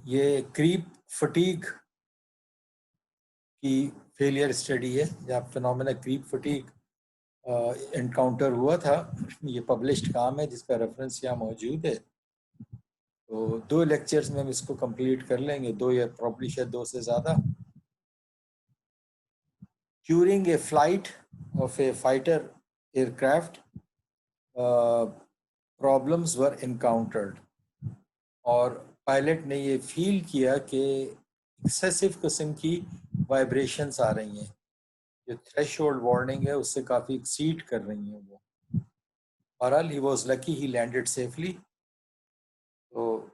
ये creep fatigue की failure study है, जहाँ फिनोमेना क्रीप फटीग एनकाउंटर हुआ था। ये पब्लिश्ड काम है जिसका रेफरेंस यहाँ मौजूद है। तो 2 लेक्चर्स में हम इसको कंप्लीट कर लेंगे, 2 या प्रॉब्ली शायद 2 से ज़्यादा। During a flight of A fighter aircraft problems were encountered, और पायलट ने ये फील किया कि एक्सेसिव किस्म की वाइब्रेशंस आ रही हैं, जो थ्रेशोल्ड वार्निंग है उससे काफ़ी एक्सीड कर रही हैं वो। बहरहाल he was lucky, he landed safely. तो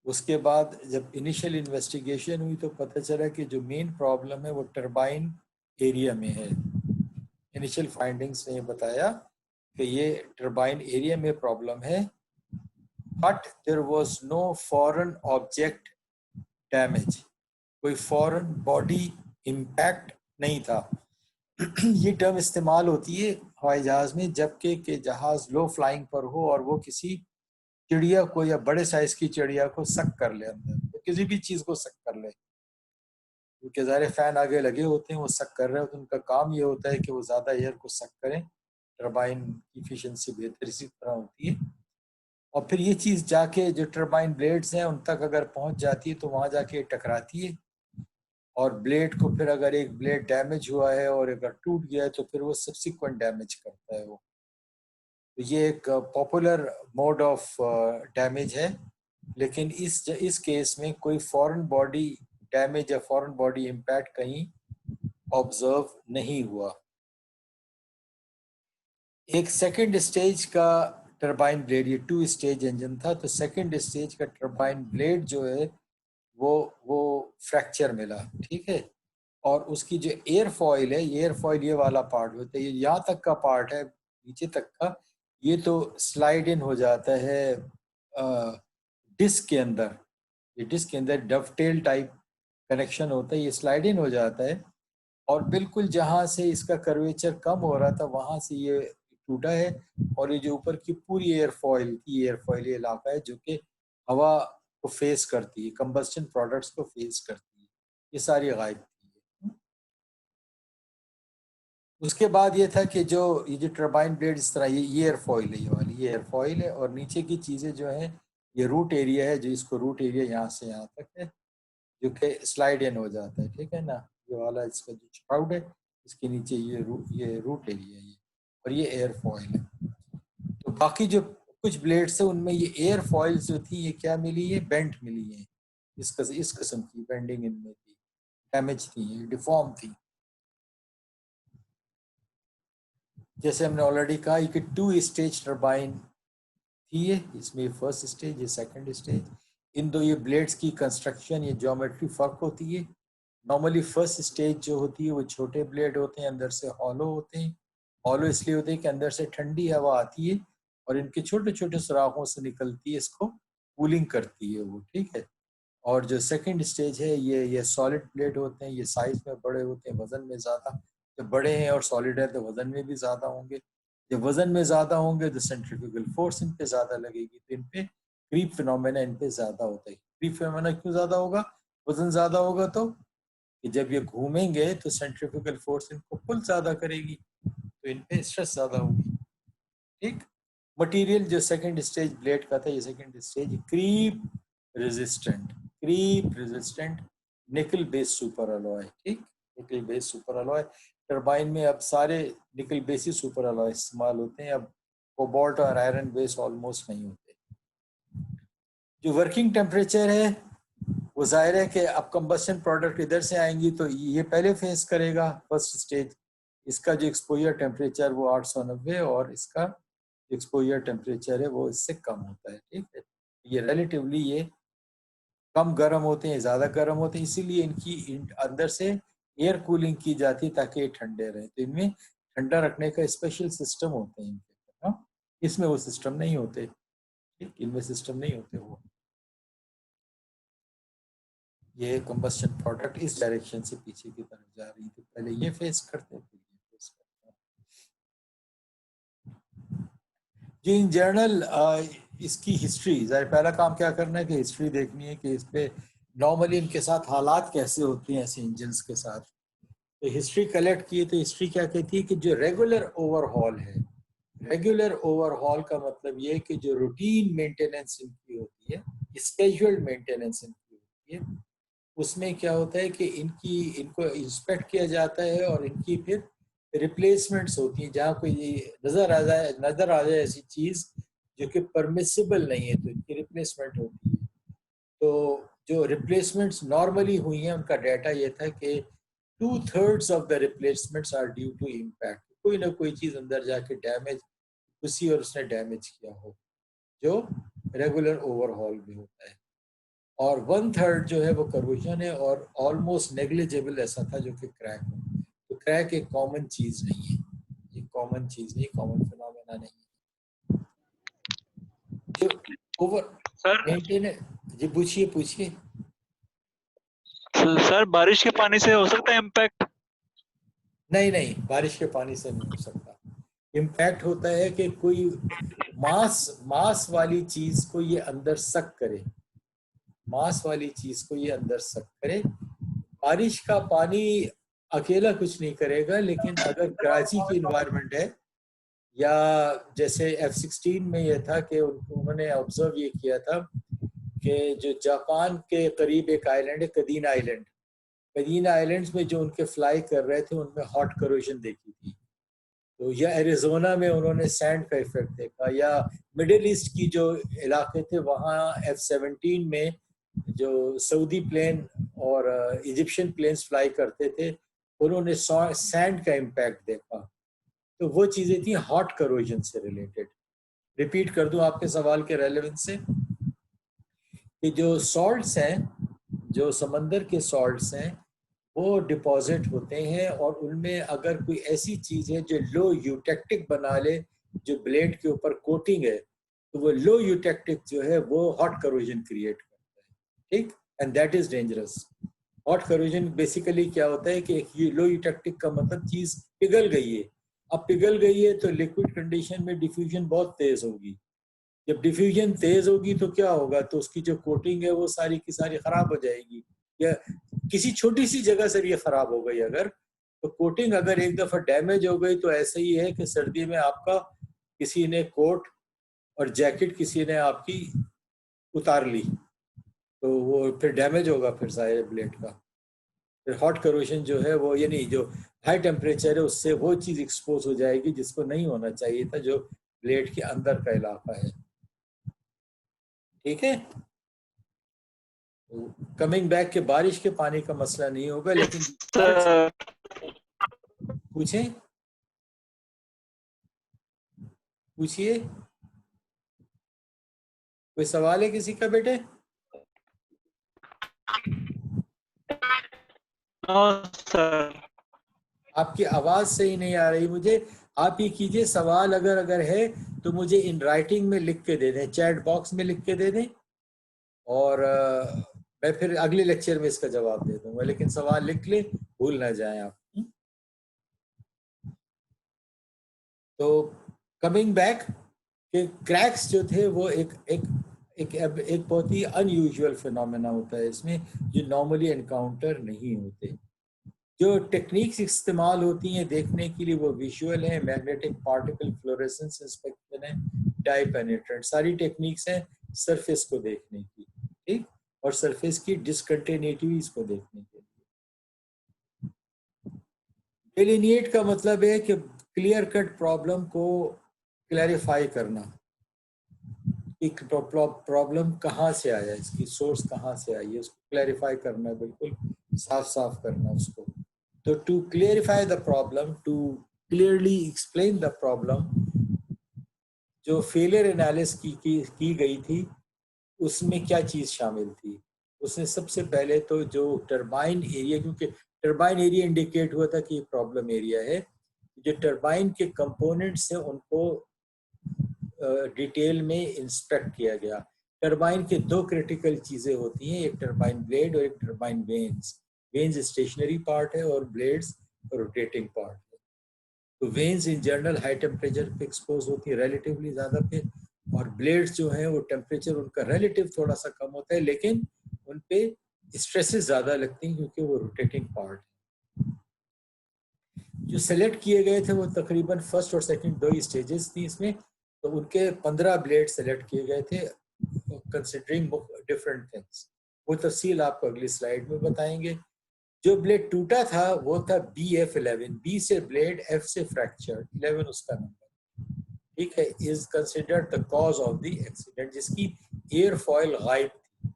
उसके बाद जब इनिशियल इन्वेस्टिगेशन हुई तो पता चला कि जो मेन प्रॉब्लम है वो टरबाइन एरिया में है। इनिशियल फाइंडिंग्स ने बताया कि ये टरबाइन एरिया में प्रॉब्लम है, but there was no foreign object damage, कोई फॉरेन बॉडी इम्पैक्ट नहीं था। ये टर्म इस्तेमाल होती है हवाई जहाज में जबकि कि जहाज लो फ्लाइंग पर हो और वो किसी चिड़िया को या बड़े साइज की चिड़िया को सक कर ले अंदर, तो किसी भी चीज को सक कर ले, क्योंकि ज़ाहिर फैन आगे लगे होते हैं, वो सक कर रहे होते हैं, उनका काम ये होता है कि वो ज़्यादा एयर को सक करें, टरबाइन की इफिशिएंसी बेहतर इसी तरह होती है। और फिर ये चीज़ जाके जो टरबाइन ब्लेड्स हैं उन तक अगर पहुंच जाती है तो वहां जाके टकराती है, और ब्लेड को फिर अगर एक ब्लेड डैमेज हुआ है और अगर टूट गया है तो फिर वो सब्सिक्वेंट डैमेज करता है वो। तो ये एक पॉपुलर मोड ऑफ डैमेज है, लेकिन इस केस में कोई फॉरेन बॉडी डैमेज या फॉरेन बॉडी इम्पैक्ट कहीं ऑब्जर्व नहीं हुआ। एक सेकंड स्टेज का टरबाइन ब्लेड, ये 2 स्टेज इंजन था, तो सेकंड स्टेज का टरबाइन ब्लेड जो है वो फ्रैक्चर मिला, ठीक है। और उसकी जो एयर फॉइल है, एयर फॉइल ये वाला पार्ट होता है, ये यहाँ तक का पार्ट है नीचे तक का, ये तो स्लाइड इन हो जाता है डिस्क के अंदर। ये डिस्क के अंदर डवटेल टाइप कनेक्शन होता है, ये स्लाइड इन हो जाता है, और बिल्कुल जहाँ से इसका कर्वेचर कम हो रहा था वहां से ये टूटा है। और ये जो ऊपर की पूरी एयरफॉइल ये इलाका है जो कि हवा को फेस करती है, कंबस्टन प्रोडक्ट्स को फेस करती है, ये सारी गायब थी। उसके बाद ये था कि जो ये जो टर्बाइन ब्लेड इस तरह, ये एयरफॉइल है, ये वाली ये एयरफॉइल है, और नीचे की चीज़ें जो हैं ये रूट एरिया है, जो इसको रूट एरिया यहाँ से यहाँ तक है जो कि स्लाइड इन हो जाता है, ठीक है ना। ये वाला इसका जो स्प्राउट है इसके नीचे ये रूट एरिया है ये, और ये एयर फॉइल है। तो बाकी जो कुछ ब्लेड्स है उनमें ये एयर फॉइल्स जो थी ये क्या मिली है, बेंट मिली है, इस किस्म की बेंडिंग इनमें थी, डैमेज थी, ये डिफॉर्म थी। जैसे हमने ऑलरेडी कहा कि 2 स्टेज टर्बाइन थी ये, इसमें फर्स्ट स्टेज, ये सेकंड स्टेज। इन दो ये ब्लेड्स की कंस्ट्रक्शन, ये ज्योमेट्री फर्क होती है। नॉर्मली फर्स्ट स्टेज जो होती है वो छोटे ब्लेड होते हैं, अंदर से हॉलो होते हैं। हॉलो इसलिए होते हैं कि अंदर से ठंडी हवा आती है और इनके छोटे छोटे सुराखों से निकलती है, इसको कूलिंग करती है वो, ठीक है। और जो सेकंड स्टेज है ये सॉलिड ब्लेड होते हैं, ये साइज में बड़े होते हैं, वजन में ज़्यादा, जब बड़े हैं और सॉलिड है तो वजन में भी ज़्यादा होंगे। जब वजन में ज़्यादा होंगे तो सेंट्रीफ्यूगल फोर्स इन पे ज़्यादा लगेगी, तो इन पे क्रीप फिनोमेना इन पे ज़्यादा होता है। क्रीप फिनोमेना क्यों ज़्यादा होगा, वजन ज़्यादा होगा तो कि जब ये घूमेंगे तो सेंट्रीफ्यूगल फोर्स इनको पुल ज़्यादा करेगी, तो इन पे स्ट्रेस ज़्यादा होगी, ठीक। मटेरियल जो सेकंड स्टेज ब्लेड का था, ये सेकंड स्टेज क्रीप रेजिस्टेंट निकल बेस सुपर अलॉय, ठीक। निकल बेस सुपर अलॉय, टरबाइन में अब सारे निकल बेस ही सुपर अलॉय इस्तेमाल होते हैं, अब कोबाल्ट और आयरन बेस ऑलमोस्ट नहीं होते। जो वर्किंग टेम्परेचर है वो जाहिर है कि अब कंबस्शन प्रोडक्ट इधर से आएंगी तो ये पहले फेस करेगा फर्स्ट स्टेज। इसका जो एक्सपोजर टेम्परेचर वो 890, और इसका एक्सपोजर टेम्परेचर है वो इससे कम होता है, ठीक है। ये रिलेटिवली ये कम गर्म होते हैं, ज़्यादा गर्म होते हैं, इसीलिए इनकी अंदर से एयर कूलिंग की जाती है ताकि ये ठंडे रहे। तो इनमें ठंडा रखने का स्पेशल सिस्टम होते हैं इनके, हाँ। इसमें वो सिस्टम नहीं होते, ठीक, इनमें सिस्टम नहीं होते वो। ये कंबस्शन प्रोडक्ट इस डायरेक्शन से पीछे की तरफ जा रही थी, पहले ये फेस करते फिर ये फेस करते। जो इन जनरल इसकी हिस्ट्री, ज़रा पहला काम क्या करना है कि हिस्ट्री देखनी है कि इस पे नॉर्मली इनके साथ हालात कैसे होते हैं ऐसे इंजन्स के साथ। तो हिस्ट्री कलेक्ट की तो हिस्ट्री क्या कहती है कि जो रेगुलर ओवरहॉल है, रेगुलर ओवरहॉल का मतलब ये है कि जो रूटीन मेंटेनेंस इनकी होती है, स्केड्यूल्ड मेंटेनेंस इनकी होती है, उसमें क्या होता है कि इनको इंस्पेक्ट किया जाता है और इनकी फिर रिप्लेसमेंट्स होती हैं। जहाँ कोई नजर आ जाए ऐसी चीज जो कि परमिसिबल नहीं है तो इनकी रिप्लेसमेंट होती है। तो जो रिप्लेसमेंट्स नॉर्मली हुई हैं उनका डाटा ये था कि 2/3 of the replacements are due to impact. कोई ना कोई चीज अंदर जाके डैमेज उसी और उसने डैमेज किया हो, जो रेगुलर ओवरहॉल में होता है। और 1/3 जो है वो करोजन है, और ऑलमोस्ट नेग्लिजिबल ऐसा था जो कि क्रैक हो। तो क्रैक एक कॉमन चीज नहीं है, ये कॉमन चीज नहीं, कॉमन फिनोमेना नहीं है। जो ओवर सर मेंटेनेंस, जी पूछिए पूछिए। सर बारिश के पानी से हो सकता है इम्पैक्ट? नहीं नहीं, बारिश के पानी से नहीं हो सकता। इम्पैक्ट होता है कि कोई मास मास वाली चीज को ये अंदर सक करे, मास वाली चीज को ये अंदर सक करे। बारिश का पानी अकेला कुछ नहीं करेगा, लेकिन अगर कराची की इन्वायरमेंट है, या जैसे F-16 में यह था कि उन्होंने ऑब्जर्व ये किया था कि जो जापान के करीब एक आइलैंड है कदीन आइलैंड, कदीन आइलैंड्स में जो उनके फ्लाई कर रहे थे उनमें हॉट करोजन देखी थी। तो या एरिजोना में उन्होंने सैंड का इफेक्ट देखा, या मिडिल ईस्ट की जो इलाके थे वहाँ F-17 में जो सऊदी प्लेन और इजिप्शियन प्लेन्स फ्लाई करते थे उन्होंने सैंड का इम्पैक्ट देखा। तो वो चीजें थी हॉट करोजन से रिलेटेड। रिपीट कर दूं आपके सवाल के रेलेवेंस से कि जो सॉल्ट्स हैं, जो समंदर के सॉल्ट्स हैं, वो डिपॉजिट होते हैं, और उनमें अगर कोई ऐसी चीज है जो लो यूटेक्टिक बना ले, जो ब्लेड के ऊपर कोटिंग है, तो वो लो यूटेक्टिक जो है वो हॉट करोजन क्रिएट करता है। ठीक, and that is dangerous. Hot corrosion basically क्या होता है कि एक लो यूटेक्टिक का मतलब चीज पिघल गई है। अब पिघल गई है तो लिक्विड कंडीशन में डिफ्यूजन बहुत तेज होगी। जब डिफ्यूजन तेज होगी तो क्या होगा, तो उसकी जो कोटिंग है वो सारी की सारी खराब हो जाएगी। या किसी छोटी सी जगह से ये खराब हो गई अगर, तो कोटिंग अगर एक दफा डैमेज हो गई तो ऐसा ही है कि सर्दी में आपका किसी ने कोट और जैकेट किसी ने आपकी उतार ली, तो वो फिर डैमेज होगा फिर सारे ब्लेड का। फिर हॉट करोशन जो है वो, यानी जो हाई टेम्परेचर है उससे वो चीज एक्सपोज हो जाएगी जिसको नहीं होना चाहिए था, जो ब्लेड के अंदर का इलाका है। ठीक है, कमिंग बैक के बारिश के पानी का मसला नहीं होगा, लेकिन सर पूछें, पूछिए, कोई सवाल है किसी का बेटे? No sir. आपकी आवाज सही नहीं आ रही मुझे। आप ये कीजिए, सवाल अगर अगर है तो मुझे इन राइटिंग में लिख के दे दें, चैट बॉक्स में लिख के दे दें, और मैं फिर अगले लेक्चर में इसका जवाब दे दूंगा, लेकिन सवाल लिख लें, भूल ना जाएं आप। तो कमिंग बैक कि क्रैक्स जो थे वो एक बहुत ही अनयूजुअल फिनोमेना होता है इसमें, जो नॉर्मली एनकाउंटर नहीं होते। जो टेक्निक्स इस्तेमाल होती हैं देखने के लिए वो विजुअल है, मैग्नेटिक पार्टिकल फ्लोरेसेंस इंस्पेक्शन है, डाई पेनिट्रेंट, सारी टेक्निक्स हैं सरफेस को देखने की। ठीक, और सरफेस की डिसकंटिन्यूटीज को देखने के लिए। डिलिनिएट का मतलब है कि क्लियर कट प्रॉब्लम को क्लैरिफाई करना, एक प्रॉब्लम कहाँ से आया, इसकी सोर्स कहाँ से आई है, उसको क्लैरिफाई करना, बिल्कुल साफ साफ करना उसको। तो to clarify the problem, to clearly explain the problem, जो फेलियर एनालिसिस की गई थी उसमें क्या चीज़ शामिल थी। उसने सबसे पहले तो जो टरबाइन एरिया, क्योंकि टरबाइन एरिया इंडिकेट हुआ था कि ये प्रॉब्लम एरिया है, जो टरबाइन के कंपोनेंट्स हैं उनको डिटेल में इंस्पेक्ट किया गया। टरबाइन के दो क्रिटिकल चीज़ें होती हैं, एक टरबाइन ब्लेड और एक turbine vanes. Vanes stationary part है और ब्लेड्स रोटेटिंग पार्ट है। तो vanes in general high temperature पे एक्सपोज होती है रिलेटिवली ज़्यादा पे, और ब्लेड्स जो हैं वो टेम्परेचर उनका रिलेटिव थोड़ा सा कम होता है, लेकिन उन पे स्ट्रेसेस ज़्यादा लगती हैं क्योंकि वो रोटेटिंग पार्ट है। जो सेलेक्ट किए गए थे वो तकरीबन फर्स्ट और सेकंड दो ही स्टेजेस थी इसमें, तो उनके 15 ब्लेड सेलेक्ट किए गए थे कंसिडरिंग डिफरेंट थिंग्स। वो तफसील आपको अगली स्लाइड में बताएंगे। जो ब्लेड टूटा था वो था BF11, बी से ब्लेड, F से फ्रैक्चर, 11 उसका नंबर, ठीक है। Is considered the cause of the accident, जिसकी एयर फॉयल गायब थी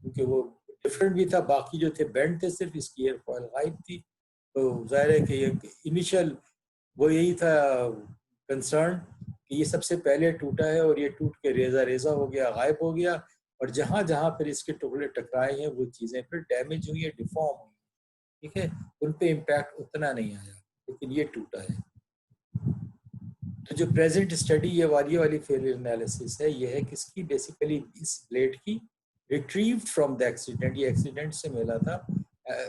क्योंकि वो डिफरेंट भी था, बाकी जो थे बेंड थे, सिर्फ इसकी एयर फॉयल गायब थी। तो जाहिर है कि ये इनिशियल वो यही था कंसर्न कि ये सबसे पहले टूटा है और ये टूट के रेजा रेजा हो गया, गायब हो गया, और जहां जहां फिर इसके टुकड़े टकराए हैं वो चीजें फिर डैमेज हुई है, डिफॉर्म हुई, ठीक है। उन पे इम्पैक्ट उतना नहीं आया, लेकिन ये टूटा है। तो जो प्रेजेंट स्टडी ये वाली फेलियर एनालिसिस है, ये है किसकी, बेसिकली इस ब्लेड की, रिट्रीव्ड फ्रॉम द एक्सीडेंट। ये एक्सीडेंट से मिला था,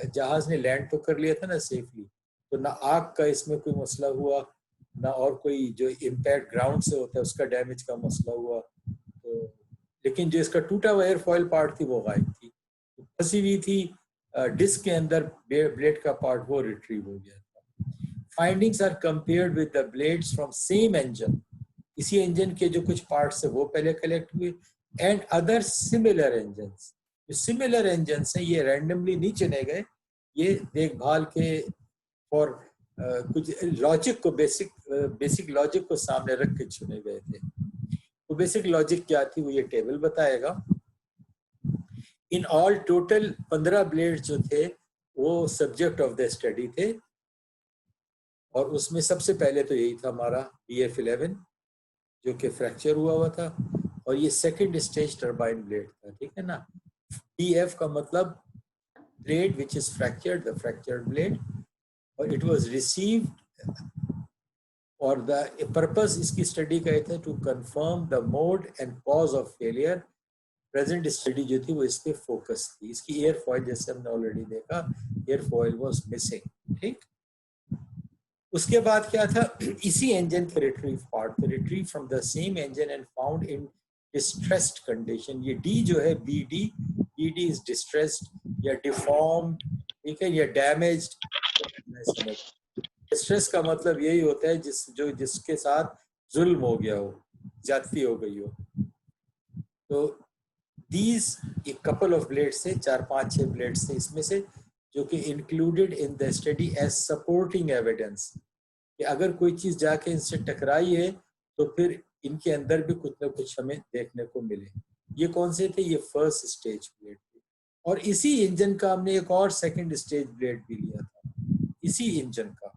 जहाज ने लैंड तो कर लिया था ना सेफली, तो ना आग का इसमें कोई मसला हुआ, ना और कोई जो इम्पैक्ट ग्राउंड से होता है उसका डैमेज का मसला हुआ। तो लेकिन जो इसका टूटा हुआ एयर फॉयल पार्ट थी वो गायब थी, फंसी हुई थी डिस्क के अंदर, ब्लेड का पार्ट वो रिट्रीव हो गया था। Findings are compared with the blades from same engine, इसी इंजन के जो कुछ पार्ट्स है वो पहले कलेक्ट हुए, एंड अदर सिमिलर इंजन्स। जो सिमिलर इंजन्स हैं ये रैंडमली नहीं चुने गए, ये देखभाल के और कुछ लॉजिक को बेसिक लॉजिक को सामने रख के चुने गए थे। तो बेसिक लॉजिक क्या थी वो ये टेबल बताएगा। इन ऑल टोटल 15 ब्लेड जो थे वो सब्जेक्ट ऑफ द स्टडी थे, और उसमें सबसे पहले तो यही था हमारा BF11 जो कि फ्रैक्चर हुआ था, और ये सेकंड स्टेज टर्बाइन ब्लेड था, ठीक है ना। BF का मतलब blade which is fractured, the fractured blade, और इट वाज रिसीव्ड, और द पर्पस इसकी स्टडी का था to confirm the mode and cause of failure. Present study जो थी वो इस पे फोकस थी। इसकी एयर फॉयल जैसे हमने ऑलरेडी देखा, एयर फॉयल वाज मिसिंग, ठीक। उसके बाद क्या था, इसी इंजन के रिट्रीव पार्ट थे, retrieve from the same engine and found in distressed condition. ये डी जो है BD इज डिस्ट्रेस्ड या डिफॉर्म्ड, ठीक है, या डैमेज्ड। डिस्ट्रेस का मतलब यही होता है जिसके साथ जुल्म हो गया हो, ज्यादती हो गई हो। तो दीज एक कपल ऑफ ब्लेड्स थे, 4-5-6 ब्लेड्स थे इसमें से, जो कि included in the study as supporting evidence, कि अगर कोई चीज जाके इनसे टकराई है तो फिर इनके अंदर भी कुछ ना कुछ हमें देखने को मिले। ये कौन से थे, ये फर्स्ट स्टेज ब्लेड थे, और इसी इंजन का हमने एक और सेकंड स्टेज ब्लेड भी लिया था, इसी इंजन का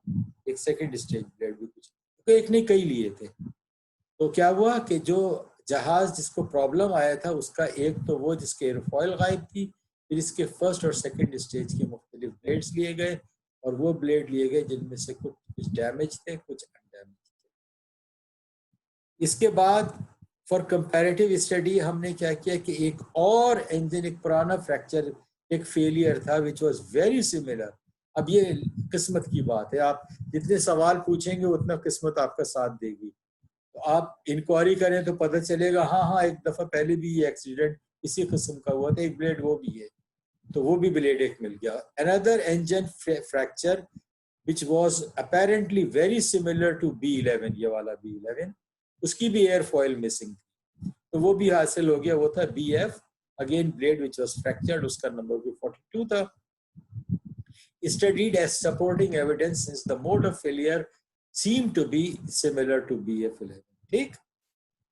एक सेकंड स्टेज ब्लेड भी, कुछ तो एक नहीं कई लिए थे। तो क्या हुआ कि जो जहाज जिसको प्रॉब्लम आया था उसका एक तो वो जिसके एयरफॉयल गायब थी, फिर इसके फर्स्ट और सेकंड स्टेज के मुख्तलिफ ब्लेड्स लिए गए, और वो ब्लेड लिए गए जिनमें से कुछ डैमेज थे, कुछ अनडैमेज थे। इसके बाद फॉर कंपैरेटिव स्टडी हमने क्या किया कि एक और इंजन, एक पुराना फ्रैक्चर, एक फेलियर था विच वाज वेरी सिमिलर। अब ये किस्मत की बात है, आप जितने सवाल पूछेंगे उतना किस्मत आपका साथ देगी। तो आप इंक्वायरी करें तो पता चलेगा हाँ एक दफा पहले भी ये एक्सीडेंट इसी किस्म का हुआ था, एक ब्लेड वो भी है, तो वो भी ब्लेड एक मिल गया। Another engine fracture which was apparently very similar to B11, ये वाला B11, उसकी भी एयर फॉयल मिसिंग थी, तो वो भी हासिल हो गया, वो था BF again blade which was fractured, उसका नंबर भी 42 था। Studied as supporting evidence since the mode of failure seemed to be similar to BF11, ठीक।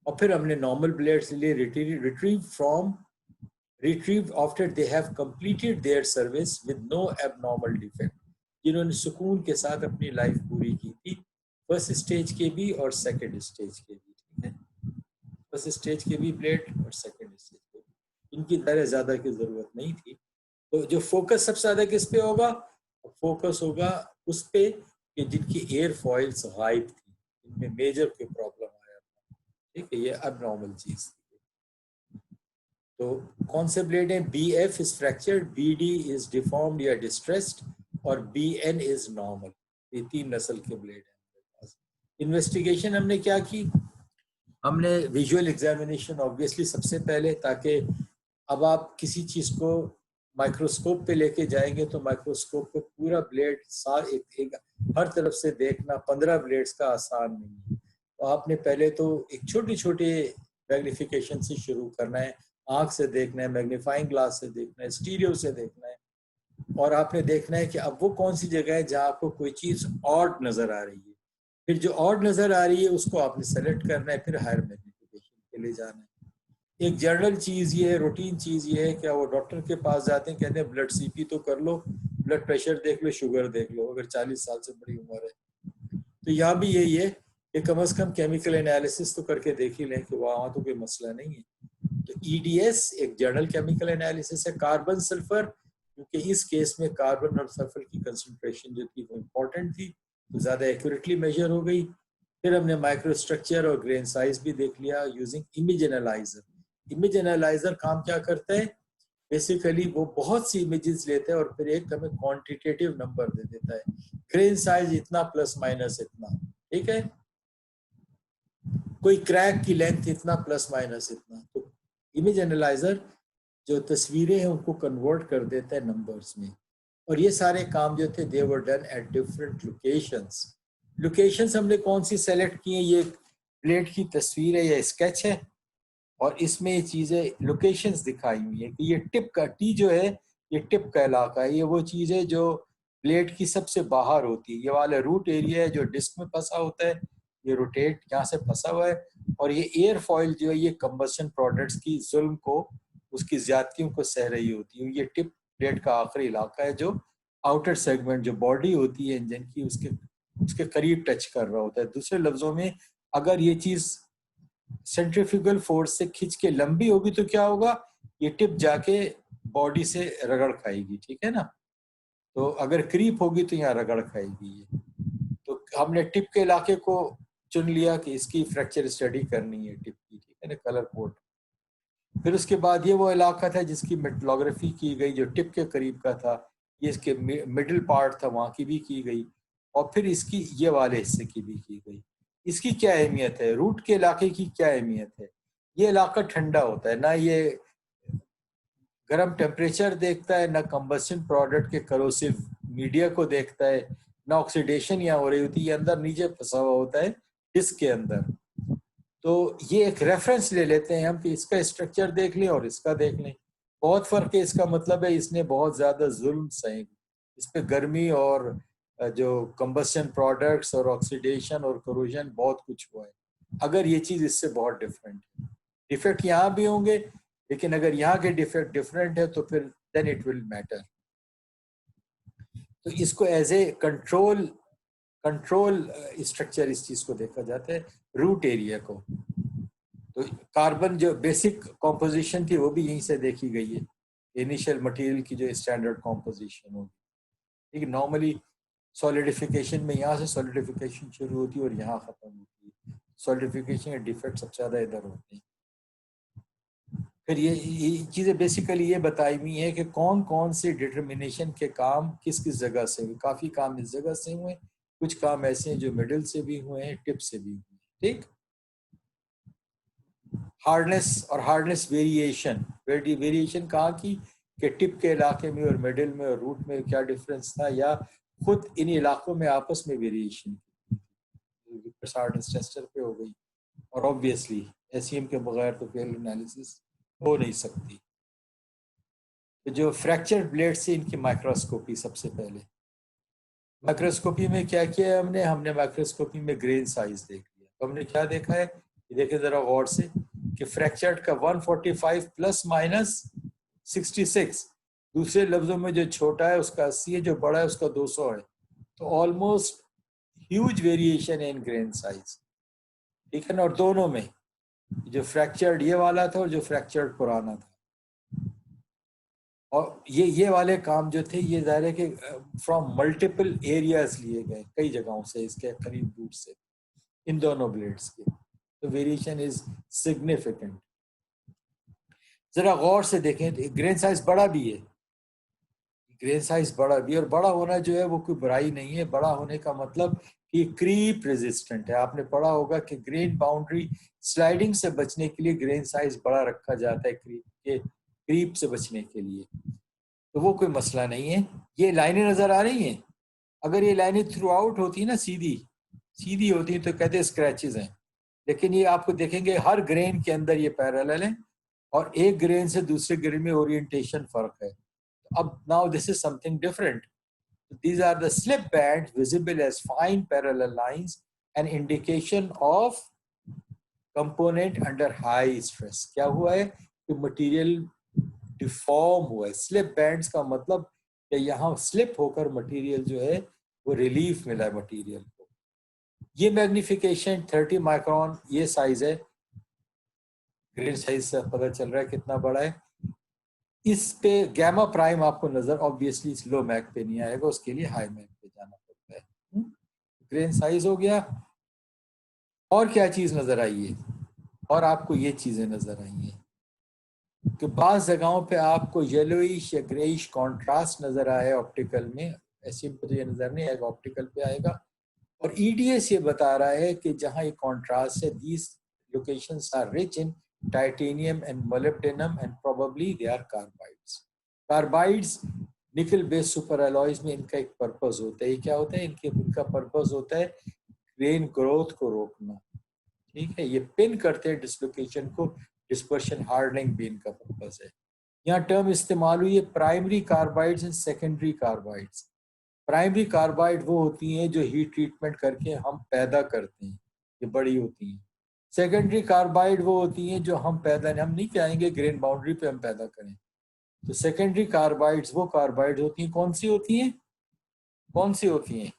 और फिर हमने नॉर्मल ब्लेड्स लिए, retrieved after they have completed their service with no abnormal defect, जिन्होंने सुकून के साथ अपनी लाइफ पूरी की थी, फर्स्ट स्टेज के भी और सेकंड स्टेज के भी, ठीक है। फर्स्ट स्टेज के भी ब्लेड और सेकंड स्टेज के भी, इनकी तरह ज्यादा की जरूरत नहीं थी। तो जो फोकस सबसे ज्यादा किस पे होगा, फोकस होगा उस पे कि जिनकी एयर फॉइल्स गायब थी, इनमें मेजर कोई प्रॉब्लम आया था, ठीक है, ये अब नॉर्मल चीज थी। तो कौन से ब्लेड हैं, BF is fractured, BD is deformed या डिस्ट्रेस्ड, और BN इज नॉर्मल। ये 3 नस्ल के ब्लेड हैं हमारे पास। इन्वेस्टिगेशन हमने क्या की, हमने विजुअल एग्जामिनेशन ऑब्वियसली सबसे पहले, ताकि अब आप किसी चीज़ को माइक्रोस्कोप पे लेके जाएंगे तो माइक्रोस्कोप पे पूरा ब्लेड एक हर तरफ से देखना 15 ब्लेड्स का आसान नहीं है। तो आपने पहले तो एक छोटी छोटी मैग्निफिकेशन से शुरू करना है, आँख से देखना है, मैग्नीफाइंग ग्लास से देखना है, स्टीरियो से देखना है, और आपने देखना है कि अब वो कौन सी जगह है जहाँ आपको कोई चीज़ ऑड नज़र आ रही है। फिर जो ऑड नज़र आ रही है उसको आपने सेलेक्ट करना है, फिर हायर मैग्निफिकेशन के लिए जाना है। एक जनरल चीज़ ये है, रूटीन चीज़ ये है कि वो डॉक्टर के पास जाते हैं, कहते हैं ब्लड सीपी तो कर लो, ब्लड प्रेशर देख लो, शुगर देख लो, अगर 40 साल से बड़ी उम्र है। तो यहाँ भी यही है कि कम से कम केमिकल एनालिसिस तो करके देख ही लें कि वहाँ तो कोई मसला नहीं है। तो ईडीएस एक जनरल केमिकल एनालिसिस है। कार्बन सल्फर, क्योंकि इस केस में कार्बन और सल्फर की कंसंट्रेशन जो थी वो इम्पोर्टेंट थी, तो ज़्यादा एक्यूरेटली मेजर हो गई। फिर हमने माइक्रोस्ट्रक्चर और ग्रेन साइज भी देख लिया using image analyser. Image analyser काम क्या करता है, बेसिकली वो बहुत सी इमेजेस लेता है और फिर एक हमें क्वांटिटेटिव नंबर दे देता है, ग्रेन साइज इतना प्लस माइनस इतना, ठीक है, कोई क्रैक की लेंथ इतना प्लस माइनस इतना। तो इमेज एनालाइजर जो तस्वीरें हैं उनको कन्वर्ट कर देता है नंबर्स में। और ये सारे काम जो थे they were done at different locations. Locations हमने कौन सी सेलेक्ट की हैं, ये प्लेट की तस्वीर है या स्केच है, और इसमें ये चीज़ें लोकेशंस दिखाई हुई है कि ये टिप का टी जो है, ये टिप का इलाका है, ये वो चीज़ है जो प्लेट की सबसे बाहर होती है। ये वाला रूट एरिया है जो डिस्क में फंसा होता है, ये रोटेट यहाँ से फंसा हुआ है। और ये एयर फॉइल जो है ये कंबशन प्रोडक्ट्स की जुल्म को, उसकी ज्यादतियों को सह रही होती है। ये टिप प्लेट का आखिरी इलाका है जो आउटर सेगमेंट जो बॉडी होती है इंजन की उसके उसके करीब टच कर रहा होता है। दूसरे लफ्जों में अगर ये चीज सेंट्रीफ्यूगल फोर्स से खिंच के लंबी होगी तो क्या होगा, ये टिप जाके बॉडी से रगड़ खाएगी, ठीक है ना। तो अगर क्रीप होगी तो यहाँ रगड़ खाएगी ये। तो हमने टिप के इलाके को चुन लिया कि इसकी फ्रैक्चर स्टडी करनी है टिप की, ठीक है ना, कलर कोड। फिर उसके बाद ये वो इलाका था जिसकी मेटलोग्राफी की गई जो टिप के करीब का था, ये इसके मिडिल पार्ट था वहाँ की भी की गई, और फिर इसकी ये वाले हिस्से की भी की गई। इसकी क्या अहमियत है, रूट के इलाके की क्या अहमियत है, ये इलाका ठंडा होता है, ना ये गर्म टेम्परेचर देखता है, ना कंबशन प्रोडक्ट के करोसिव मीडिया को देखता है, ना ऑक्सीडेशन यहाँ हो रही होती है, ये अंदर नीचे फंसा हुआ होता है डिस्क के अंदर। तो ये एक रेफरेंस ले लेते हैं हम कि इसका स्ट्रक्चर देख लें और इसका देख लें, बहुत फर्क है। इसका मतलब है इसने बहुत ज्यादा जुल्म सहे, इस पे गर्मी और जो कंबशन प्रोडक्ट्स और ऑक्सीडेशन और करोजन बहुत कुछ हुआ है। अगर ये चीज इससे बहुत डिफरेंट है, डिफेक्ट यहाँ भी होंगे, लेकिन अगर यहाँ के डिफेक्ट डिफरेंट है तो फिर देन इट विल मैटर। तो इसको as a control control structure इस चीज को देखा जाता है, रूट एरिया को। तो कार्बन जो बेसिक कॉम्पोजिशन थी वो भी यहीं से देखी गई है, इनिशियल मटेरियल की जो स्टैंडर्ड कॉम्पोजिशन होगी, ठीक है। नॉर्मली सॉलिडिफिकेशन में यहाँ से सॉलिडिफिकेशन शुरू होती है और यहाँ खत्म होती है, सॉलिडिफिकेशन के डिफेक्ट सबसे ज्यादा इधर होते हैं। फिर ये चीजें बेसिकली ये बताई हुई है कि कौन कौन से डिटर्मिनेशन के काम किस किस जगह से हुए। काफी काम इस जगह से हुए, कुछ काम ऐसे हैं जो मिडिल से भी हुए हैं, टिप से भी हुए, ठीक। हार्डनेस और हार्डनेस वेरिएशन, वेरिएशन कहाँ की कि टिप के इलाके में और मिडिल में और रूट में क्या डिफरेंस था, या खुद इन इलाकों में आपस में वेरिएशन टेस्टर पे हो गई। और ऑब्वियसली एसईएम के बगैर तो फेल एनालिसिस हो नहीं सकती। तो जो फ्रैक्चर ब्लेड से इनकी माइक्रोस्कोपी, सबसे पहले माइक्रोस्कोपी में क्या किया हमने, हमने माइक्रोस्कोपी में ग्रेन साइज देख लिया। तो हमने क्या देखा है, देखे जरा गौर से कि फ्रैक्चर्ड का 145 प्लस माइनस 66, दूसरे लफ्जों में जो छोटा है उसका 80 है, जो बड़ा है उसका 200 है। तो ऑलमोस्ट ह्यूज वेरिएशन है इन ग्रेन साइज, ठीक है ना। और दोनों में जो फ्रैक्चर्ड ये वाला था और जो फ्रैक्चर्ड पुराना था, और ये वाले काम जो थे ये जाहिर है कि फ्रॉम मल्टीपल एरियाज लिए गए, कई जगहों से, इसके करीब दूर से, इन दोनों ब्लेड्स के। तो वेरिएशन इज सिग्निफिकेंट। जरा गौर से देखें, ग्रेन साइज बड़ा भी है, ग्रेन साइज बड़ा भी, और बड़ा होना जो है वो कोई बुराई नहीं है। बड़ा होने का मतलब कि क्रीप रेजिस्टेंट है। आपने पढ़ा होगा कि ग्रेन बाउंड्री स्लाइडिंग से बचने के लिए ग्रेन साइज बड़ा रखा जाता है क्रीप से बचने के लिए, तो वो कोई मसला नहीं है। ये लाइनें नजर आ रही हैं, अगर ये लाइनें थ्रू आउट होती ना सीधी सीधी होती तो कहते हैं स्क्रैचेस हैं, लेकिन ये आपको देखेंगे हर ग्रेन के अंदर ये पैरेलल है और एक ग्रेन से दूसरे ग्रेन में ओरिएंटेशन फर्क है। अब now this is something different. These are the slip bands visible as fine parallel lines, an indication of component under high stress। क्या हुआ है कि मटेरियल डिफॉर्म हुआ है। स्लिप बैंड्स का मतलब कि यहाँ स्लिप होकर मटेरियल जो है वो रिलीफ मिला है मटेरियल को। ये मैग्निफिकेशन 30 माइक्रोन ये साइज है, ग्रेन साइज से पता चल रहा है कितना बड़ा है। इस पे गैमा प्राइम आपको नजर ऑब्वियसली लो मैक पे नहीं आएगा, उसके लिए हाई मैक पे जाना पड़ता है। ग्रेन साइज हो गया, और क्या चीज नजर आई है, और आपको ये चीजें नजर आई हैं कि बाज़ जगहों पे आपको येलोइश या ग्रेइश कॉन्ट्रास्ट नजर आया ऑप्टिकल में, ऐसे तो ये नजर नहीं आएगा, ऑप्टिकल पे आएगा। और ईडीएस ये बता रहा है कि जहां ये कॉन्ट्रास्ट है, these locations are rich in titanium and molybdenum and probably they are carbides. Carbides nickel based super alloys में इनका एक पर्पस होता है। ये क्या होता है, इनका पर्पस होता है ग्रेन ग्रोथ को रोकना, ठीक है। ये पिन करते हैं डिसलोकेशन को, डिस्पर्शन हार्डनिंग भी इनका पर्पस है। यहाँ टर्म इस्तेमाल हुई है primary carbides and secondary carbides. Primary carbide वो होती हैं जो हीट ट्रीटमेंट करके हम पैदा करते हैं, ये बड़ी होती हैं। सेकेंडरी कार्बाइड वो होती हैं जो हम नहीं चाहेंगे ग्रेन बाउंड्री पे हम पैदा करें। तो सेकेंडरी कार्बाइड्स वो कार्बाइड होती हैं, कौन सी होती हैं, कौन सी होती हैं,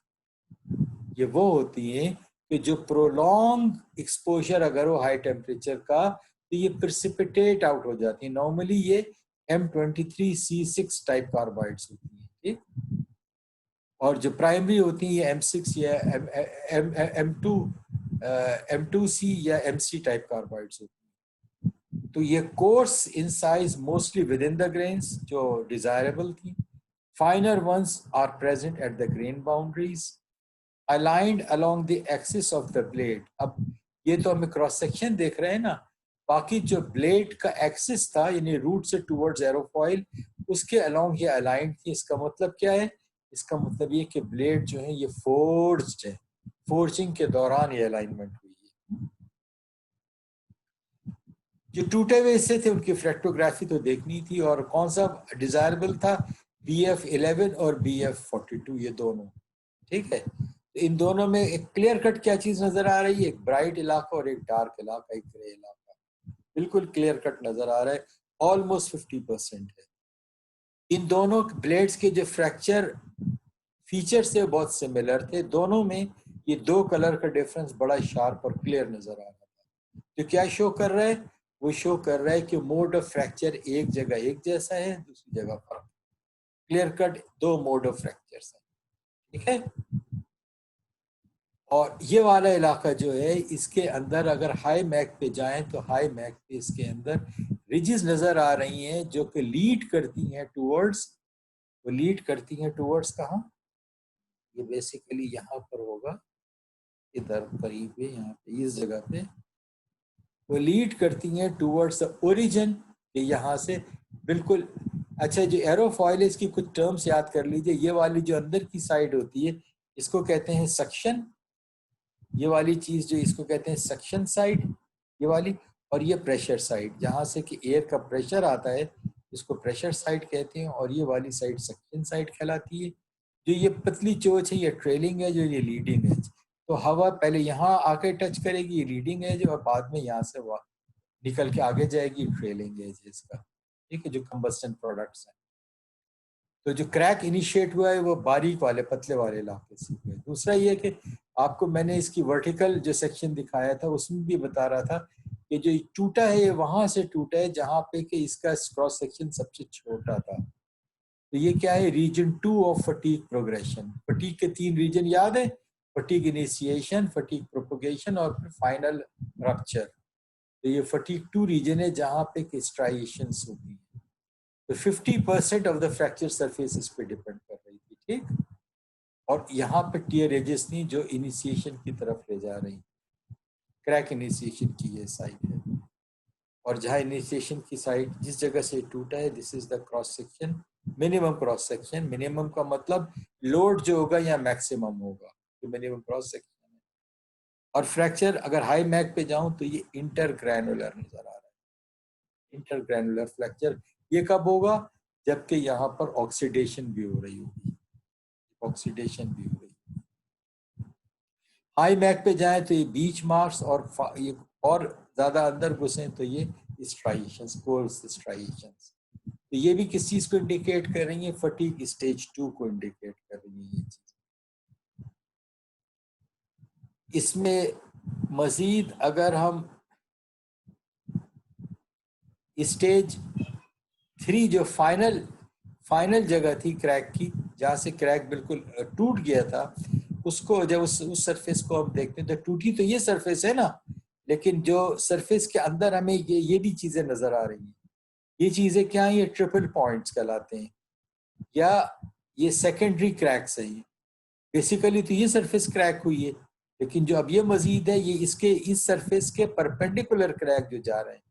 ये वो होती हैं कि जो प्रोलॉन्ग एक्सपोजर अगर हो हाई टेम्परेचर का तो ये प्रिसिपिटेट आउट हो जाती है। नॉर्मली ये M23C6 टाइप कार्बाइड्स होती हैं, ठीक। और जो प्राइमरी होती हैं ये M6 या M2C या MC टाइप कार्बाइड्स होती हैं। तो ये coarse in size mostly within the grains जो डिजायरेबल थी। Finer ones are present at the grain boundaries aligned along the axis of the blade। अब ये तो हमें क्रॉस सेक्शन देख रहे हैं ना, बाकी जो ब्लेड का एक्सिस था यानी रूट से टुवर्ड्स एरोफॉइल उसके अलोंग ये अलाइंड थी। इसका मतलब क्या है, इसका मतलब ये कि ब्लेड जो है ये फोर्ज्ड है, फोर्जिंग के दौरान ये अलाइनमेंट हुई है। जो टूटे हुए हिस्से थे उनकी फ्रैक्टोग्राफी तो देखनी थी, और कौन सा डिजायरेबल था, BF11 और BF42 ये दोनों, ठीक है। इन दोनों में एक क्लियर कट क्या चीज नजर आ रही है, एक ब्राइट इलाका और एक डार्क इलाका, एक ग्रे इलाका, बिल्कुल क्लियर कट नजर आ रहा है, ऑलमोस्ट 50% है। इन दोनों ब्लेड्स के जो फ्रैक्चर फीचर्स थे बहुत सिमिलर थे, दोनों में ये दो कलर का डिफरेंस बड़ा शार्प और क्लियर नजर आ रहा था। तो क्या शो कर रहा है, वो शो कर रहा है कि मोड ऑफ फ्रैक्चर एक जगह एक जैसा है, दूसरी जगह फर्क, क्लियर कट दो मोड ऑफ फ्रैक्चर्स है, ठीक है। और ये वाला इलाका जो है इसके अंदर अगर हाई मैक पे जाएं तो हाई मैक पे इसके अंदर रिजेस नजर आ रही हैं जो कि लीड करती हैं टुवर्ड्स, वो लीड करती हैं टुवर्ड्स कहाँ, ये बेसिकली यहाँ पर होगा, इधर करीब है, यहाँ पे इस जगह पे वो लीड करती हैं टुवर्ड्स द ओरिजिन, यहाँ से बिल्कुल। अच्छा, जो एरोफॉइल है इसकी कुछ टर्म्स याद कर लीजिए। ये वाली जो अंदर की साइड होती है इसको कहते हैं सक्शन, ये वाली चीज जो इसको कहते हैं सक्शन साइड ये वाली, और ये प्रेशर साइड जहां से कि एयर का प्रेशर आता है इसको प्रेशर साइड कहते हैं, और ये वाली साइड सक्शन साइड कहलाती है। जो ये पतली चोच है ये ट्रेलिंग एज और ये लीडिंग एज। तो हवा पहले यहाँ आके टच करेगी, ये लीडिंग एज, और बाद में यहाँ से निकल के आगे जाएगी, ट्रेलिंग एज है इसका, ठीक है, जो कंबस्टन प्रोडक्ट्स हैं। तो जो क्रैक इनिशिएट हुआ है वो बारीक वाले पतले वाले इलाके से हुआ है। दूसरा ये कि आपको मैंने इसकी वर्टिकल जो सेक्शन दिखाया था उसमें भी बता रहा था कि जो टूटा है ये वहां से टूटा है जहां पे कि इसका क्रॉस सेक्शन सबसे छोटा था। तो ये क्या है, region 2 of fatigue progression. Fatigue के 3 रीजन याद है, फटीग इनिशिएशन, फटीग प्रोपोगेशन और फिर फाइनल रप्चर। तो ये फटीग 2 रीजन है जहां पे स्ट्राइएशंस होती है। तो 50% ऑफ द फ्रैक्चर सरफेस इस पे डिपेंड कर रही थी, ठीक। और यहाँ पे टियर एजेस नहीं जो इनिशिएशन की तरफ ले जा रही, क्रैक इनिशिएशन की ये साइड है। और जहाँ इनिशिएशन की साइड जिस जगह से टूटा है, this is the cross section, minimum cross section. Minimum का मतलब लोड जो होगा या मैक्सिमम होगा, तो मिनिमम क्रॉस सेक्शन है। और फ्रैक्चर अगर हाई मैक पे जाऊं तो ये इंटरग्रैनुलर नजर आ रहा है, इंटरग्रैनुलर फ्रैक्चर। ये कब होगा? जबकि यहाँ पर ऑक्सीडेशन भी हो रही होगी, ऑक्सीडेशन भी हो रही है। हाई मैक पे जाएं तो ये बीच मार्क्स, और ये और ज्यादा अंदर घुसे तो ये स्ट्राइएशंस, कोल्स स्ट्राइएशंस। तो ये भी किस चीज को इंडिकेट कर रही है? फटीग स्टेज 2 को इंडिकेट कर रही है ये चीज। इसमें मजीद अगर हम स्टेज 3 जो फाइनल जगह थी क्रैक की, जहां से क्रैक बिल्कुल टूट गया था, उसको जब उस सरफेस को हम देखते हैं तो टूटी तो ये सरफेस है ना, लेकिन जो सरफेस के अंदर हमें ये भी चीजें नजर आ रही हैं। ये चीजें क्या है? ये ट्रिपल पॉइंट्स कहलाते हैं, या ये सेकेंडरी क्रैक्स है। बेसिकली तो ये सरफेस क्रैक हुई है, लेकिन जो अब ये मजीद है, ये इसके इस सरफेस के परपेंडिकुलर क्रैक जो जा रहे हैं,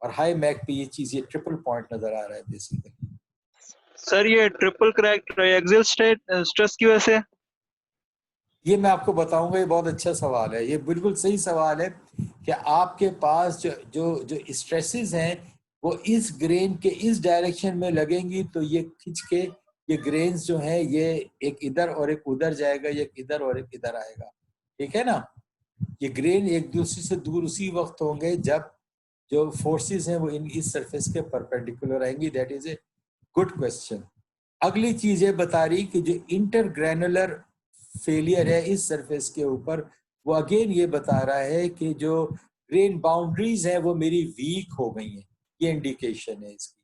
और हाई मैक पे ये चीज, ये ट्रिपल पॉइंट नजर आ रहा है बेसिकली। सर ये ट्रिपल क्रैक ट्रायक्सियल स्ट्रेस की वजह से? ये मैं आपको बताऊंगा, ये बहुत अच्छा सवाल है, ये बिल्कुल सही सवाल है कि आपके पास जो जो जो स्ट्रेसेस हैं वो इस ग्रेन के इस डायरेक्शन में लगेंगी, तो ये खिंच के ये ग्रेन्स जो हैं ये एक इधर और एक उधर जाएगा, एक इधर और एक इधर आएगा, ठीक है ना। ये ग्रेन एक दूसरे से दूर उसी वक्त होंगे जब जो फोर्सेस हैं वो इस सरफेस के परपेंडिकुलर आएंगी। That is a good question. अगली चीज ये बता रही कि जो इंटरग्रैनुलर फेलियर है इस सरफेस के ऊपर, वो अगेन ये बता रहा है कि जो ग्रेन बाउंड्रीज हैं वो मेरी वीक हो गई हैं। ये इंडिकेशन है इसकी।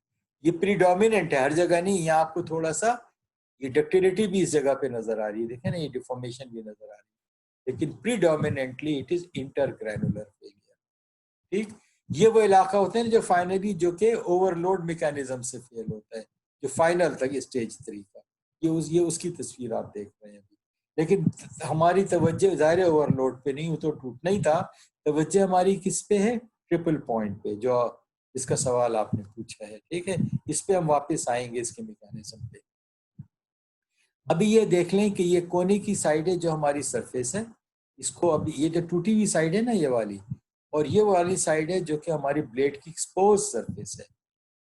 ये प्रीडोमिनेंट है, हर जगह नहीं। यहाँ आपको थोड़ा सा ये डक्टिलिटी भी इस जगह पे नजर आ रही है, देखें ना, ये डिफॉर्मेशन भी नजर आ रही है, लेकिन प्रीडोमिनेंटली इट इज इंटरग्रैनुलर फेलियर। ठीक, ये वो इलाका होते हैं जो फाइनली जो कि ओवरलोड मैकेनिज्म से फेल होता है, जो फाइनल तक स्टेज 3 का। ये उसकी तस्वीर आप देख रहे हैं अभी। लेकिन हमारी तवज्जो ज़ाहिर ओवरलोड पे नहीं, वो तो टूटना ही था। तवज्जो हमारी किस पे है? ट्रिपल पॉइंट पे, जो इसका सवाल आपने पूछा है, ठीक है। इस पे हम वापस आएंगे, इसके मैकेनिज्म पे। अभी ये देख लें कि ये कोने की साइड है जो हमारी सरफेस है, इसको अभी ये जो टूटी हुई साइड है ना ये वाली, और ये वाली साइड है जो कि हमारी ब्लेड की एक्सपोज सरफेस है।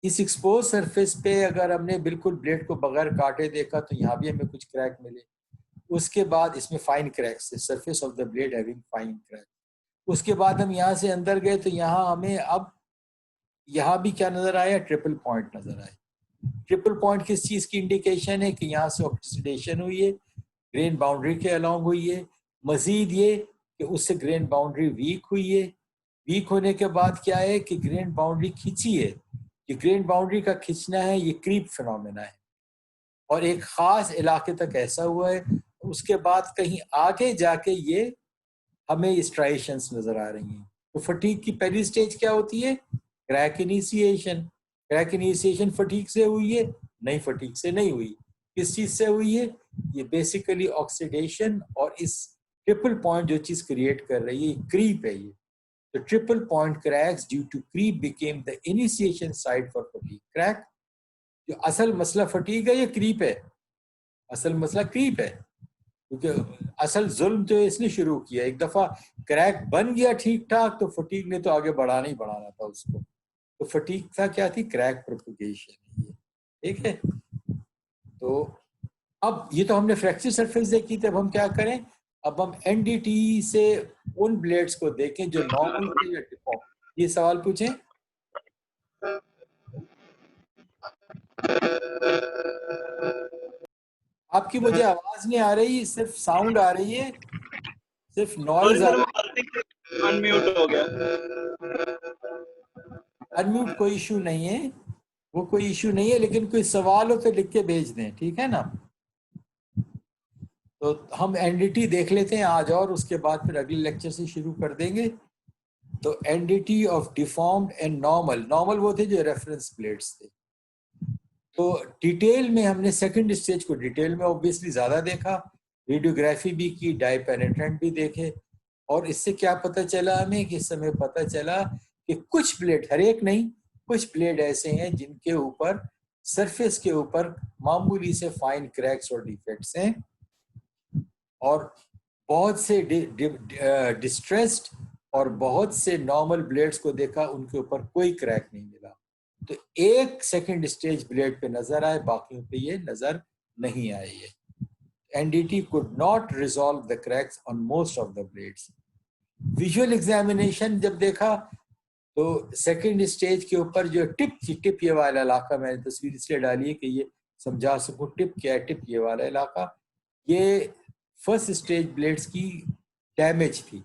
इस एक्सपोज सरफेस पे अगर हमने बिल्कुल ब्लेड को बगैर काटे देखा तो यहाँ भी हमें कुछ क्रैक मिले। उसके बाद इसमें फाइन क्रैक्स है, surface of the blade having fine crack. उसके बाद हम यहाँ से अंदर गए तो यहाँ हमें अब यहाँ भी क्या नजर आया? ट्रिपल पॉइंट नजर आया। ट्रिपल पॉइंट किस चीज की इंडिकेशन है? कि यहाँ से ऑक्सीडेशन हुई है, ग्रेन बाउंड्री के अलोंग हुई है। मजीद ये कि उससे ग्रेन बाउंड्री वीक हुई है। वीक होने के बाद क्या है कि ग्रेन बाउंड्री खिंची है। ये ग्रेन बाउंड्री का खिंचना है, ये क्रीप फिनोमेना है, और एक खास इलाके तक ऐसा हुआ है। उसके बाद कहीं आगे जाके ये हमें स्ट्राइएशंस नजर आ रही हैं। तो फटीग की पहली स्टेज क्या होती है? Crack initiation. Crack initiation fatigue से हुई है? नहीं, फटीग से नहीं हुई। किस चीज से हुई है? ये बेसिकली ऑक्सीडेशन, और इस ट्रिपल पॉइंट जो चीज क्रिएट कर रही है क्रीप है। ये the triple point cracks due to creep became the initiation site for fatigue crack। जो असल मसला फटीग है, ये क्रीप है। असल मसला क्रीप है, क्योंकि असल जुल्म जो इसने शुरू किया, एक दफा क्रैक बन गया ठीक ठाक तो फटीग ने तो आगे बढ़ाना ही बढ़ाना था उसको। तो फटीग था क्या थी? क्रैक प्रोपगेशन, ठीक है। तो अब ये तो हमने फ्रैक्चर सरफेस देखी थी, अब हम क्या करें? अब हम एनडीटी से उन ब्लेड्स को देखें जो नॉर्मल थे या डिफॉर्म। ये सवाल पूछें। आपकी मुझे आवाज नहीं आ रही, सिर्फ साउंड आ रही है, सिर्फ नॉइज आ सर रहा मैं अनम्यूट हो गया। है। अनम्यूट कोई इशू नहीं है, वो कोई इशू नहीं है, लेकिन कोई सवाल हो तो लिख के भेज दें, ठीक है ना। तो हम एनडीटी देख लेते हैं आज, और उसके बाद फिर अगले लेक्चर से शुरू कर देंगे। तो NDT of deformed and normal. Normal वो थे जो रेफरेंस प्लेट्स थे। तो डिटेल में हमने सेकंड स्टेज को डिटेल में ऑब्वियसली ज्यादा देखा, रेडियोग्राफी भी की, डाई पेनिट्रेंट भी देखे, और इससे क्या पता चला हमें कि इस समय पता चला कि कुछ ब्लेड, हर एक नहीं, कुछ ब्लेड ऐसे हैं जिनके ऊपर सरफेस के ऊपर मामूली से फाइन क्रैक्स और डिफेक्ट्स हैं, और बहुत से डिस्ट्रेस्ड और बहुत से नॉर्मल ब्लेड्स को देखा, उनके ऊपर कोई क्रैक नहीं मिला। तो एक सेकंड स्टेज ब्लेड पे नजर आए, बाकियों पे ये नजर नहीं आई है। NDT could not resolve the cracks on most of the blades. Visual examination जब देखा तो सेकंड स्टेज के ऊपर जो टिप थी, टिप ये वाला इलाका, मैंने तस्वीर इसलिए डाली है कि ये समझा सकूं टिप क्या है। टिप ये वाला इलाका, ये फर्स्ट स्टेज ब्लेड्स की डैमेज थी।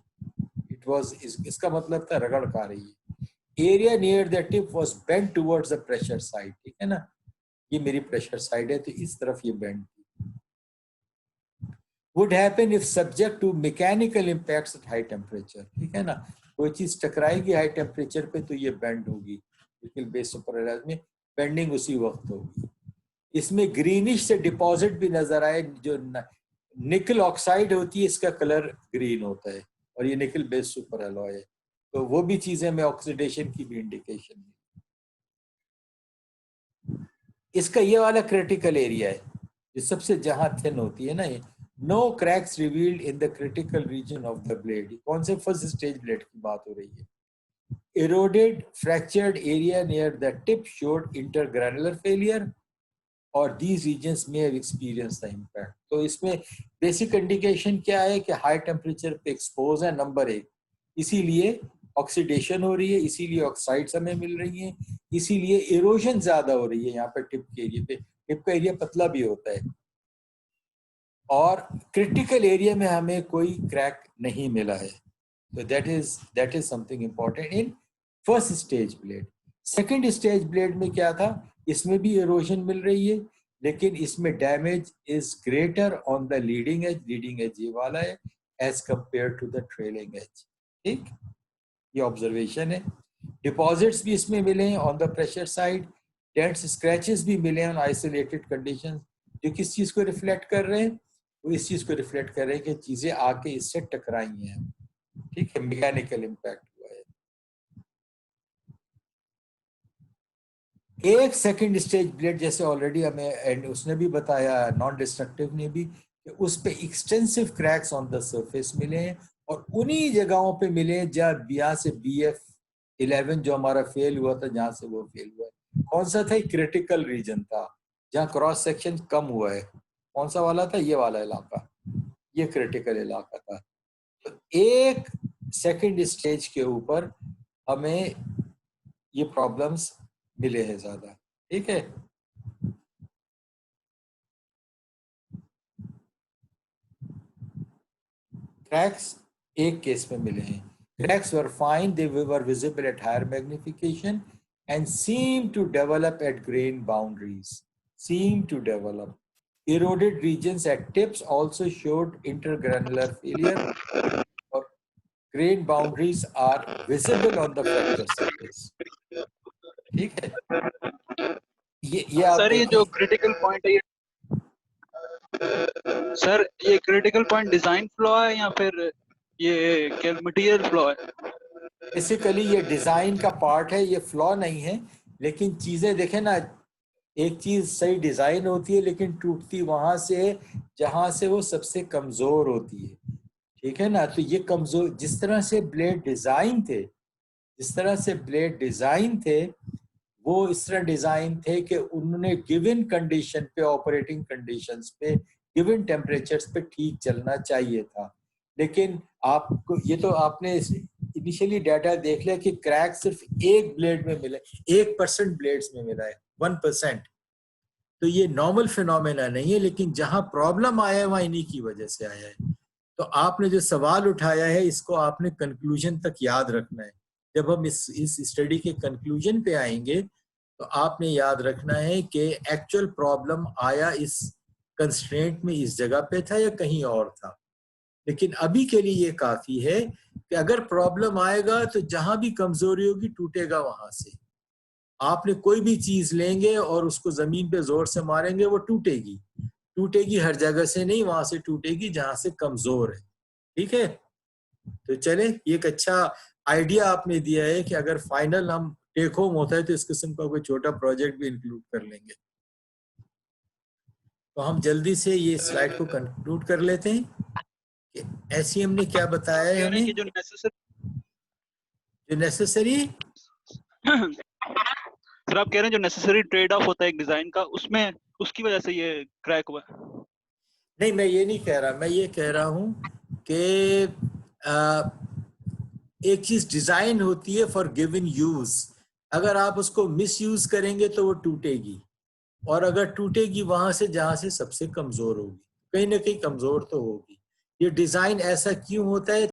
इट वाज, इसका मतलब था रगड़ खा रही है। Area near the tip was bend towards the pressure side, ठीक है ना, ये मेरी प्रेशर साइड है, तो इस तरफ ये बेंड थी। would happen if subject to mechanical impacts at high temperature, ठीक है ना, कोई चीज टकराएगी हाई टेम्परेचर पे तो ये बेंड होगी, बिल्कुल बेस सुपरलाइज में बेंडिंग उसी वक्त होगी। इसमें ग्रीनिश से डिपॉजिट भी नजर आए, जो निकल ऑक्साइड होती है इसका कलर ग्रीन होता है, और ये निकल बेस सुपर अलॉय है, तो वो भी चीजें में ऑक्सीडेशन की भी इंडिकेशन है। इसका ये वाला क्रिटिकल एरिया है, ये सबसे जहां थिन होती है ना, ये no cracks revealed in the critical region of the blade. कौन से फर्स्ट स्टेज ब्लेड की बात हो रही है? eroded fractured area near the tip showed intergranular failure और these regions may have experienced the impact। तो इसमें बेसिक इंडिकेशन क्या है कि हाई टेम्परेचर पे एक्सपोज है, नंबर एक, इसीलिए ऑक्सीडेशन हो रही है, इसीलिए ऑक्साइड्स हमें मिल रही हैं, इसीलिए इरोजन ज्यादा हो रही है यहाँ पे टिप के एरिया पे। टिप का एरिया पतला भी होता है, और क्रिटिकल एरिया में हमें कोई क्रैक नहीं मिला है। तो that is something important in first stage blade. Second stage blade में क्या था, इसमें भी इरोजन मिल रही है, लेकिन इसमें damage is greater on the leading edge ये वाला है, as compare to the trailing edge. ठीक, ये ऑब्जर्वेशन है। डिपॉजिट्स भी इसमें मिले हैं on the pressure side, dents scratches भी मिले हैं ऑन आइसोलेटेड कंडीशंस, जो किस चीज को रिफ्लेक्ट कर रहे हैं, वो इस चीज को रिफ्लेक्ट कर रहे हैं कि चीजें आके इससे टकराई हैं। ठीक है, मैकेनिकल इम्पैक्ट हुआ है। एक सेकंड स्टेज ब्लेड जैसे ऑलरेडी हमें एंड उसने भी बताया, नॉन डिस्ट्रक्टिव ने भी, कि उस पे extensive cracks on the surface मिले हैं, और उन्हीं जगहों पे मिले जहाँ यहाँ से BF11 जो हमारा फेल हुआ था, जहाँ से वो फेल हुआ है। कौन सा था? क्रिटिकल रीजन था, जहाँ क्रॉस सेक्शन कम हुआ है। कौन सा वाला था? ये वाला इलाका, ये क्रिटिकल इलाका था। तो एक सेकंड स्टेज के ऊपर हमें ये प्रॉब्लम्स मिले हैं ज्यादा। ठीक है, क्रैक्स एक केस में मिले हैं। Cracks were fine, they were visible at higher magnification and seemed to develop at grain boundaries. Seemed to develop. Eroded regions at tips also showed intergranular failure, or grain boundaries are visible on the fracture surface. ठीक है, ये आप sir, ये देखें। जो critical point है, ये sir ये क्रिटिकल पॉइंट डिजाइन फ्लॉ है या फिर ये क्या मटेरियल फ्लॉ है? बेसिकली ये डिजाइन का पार्ट है, ये फ्लॉ नहीं है, लेकिन चीजें देखें ना, एक चीज सही डिजाइन होती है लेकिन टूटती वहां से जहां से वो सबसे कमजोर होती है। ठीक है ना, तो ये कमजोर, जिस तरह से ब्लेड डिजाइन थे, जिस तरह से ब्लेड डिजाइन थे, वो इस तरह डिजाइन थे कि उन्होंने गिवन कंडीशन पे, ऑपरेटिंग कंडीशंस पे, गिवन टेम्परेचर्स पे ठीक चलना चाहिए था। लेकिन आपको ये तो आपने इनिशियली डाटा देख लिया कि क्रैक सिर्फ एक ब्लेड में मिला, 1% ब्लेड्स में मिला है, 1%। तो ये नॉर्मल फिनोमेना नहीं है, लेकिन जहां प्रॉब्लम आया है वहां इन्हीं की वजह से आया है। तो आपने जो सवाल उठाया है, इसको आपने कंक्लूजन तक याद रखना है। जब हम इस स्टडी के कंक्लूजन पे आएंगे तो आपने याद रखना है कि एक्चुअल प्रॉब्लम आया इस कंस्ट्रेंट में, इस जगह पे था या कहीं और था। लेकिन अभी के लिए ये काफी है कि अगर प्रॉब्लम आएगा तो जहां भी कमजोरी होगी टूटेगा वहां से। आपने कोई भी चीज लेंगे और उसको जमीन पे जोर से मारेंगे, वो टूटेगी। टूटेगी हर जगह से नहीं, वहां से टूटेगी जहां से कमजोर है। ठीक है, तो चले, ये एक अच्छा आइडिया आपने दिया है कि अगर फाइनल हम टेक होम होता है तो इस किस्म का कोई छोटा प्रोजेक्ट भी इंक्लूड कर लेंगे। तो हम जल्दी से ये स्लाइड को कंक्लूड कर लेते हैं कि एसईएम ने क्या बताया है हमें, जो नेसेसरी सर आप कह रहे हैं जो नेसेसरी ट्रेड ऑफ होता है एक डिजाइन का, उसमें उसकी वजह से ये क्रैक हुआ। नहीं, मैं ये नहीं कह रहा, मैं ये कह रहा हूं कि एक चीज डिजाइन होती है फॉर गिवन यूज, अगर आप उसको मिस यूज करेंगे तो वो टूटेगी, और अगर टूटेगी वहां से जहां से सबसे कमजोर होगी, कहीं ना कहीं कमजोर तो होगी। ये डिजाइन ऐसा क्यों होता है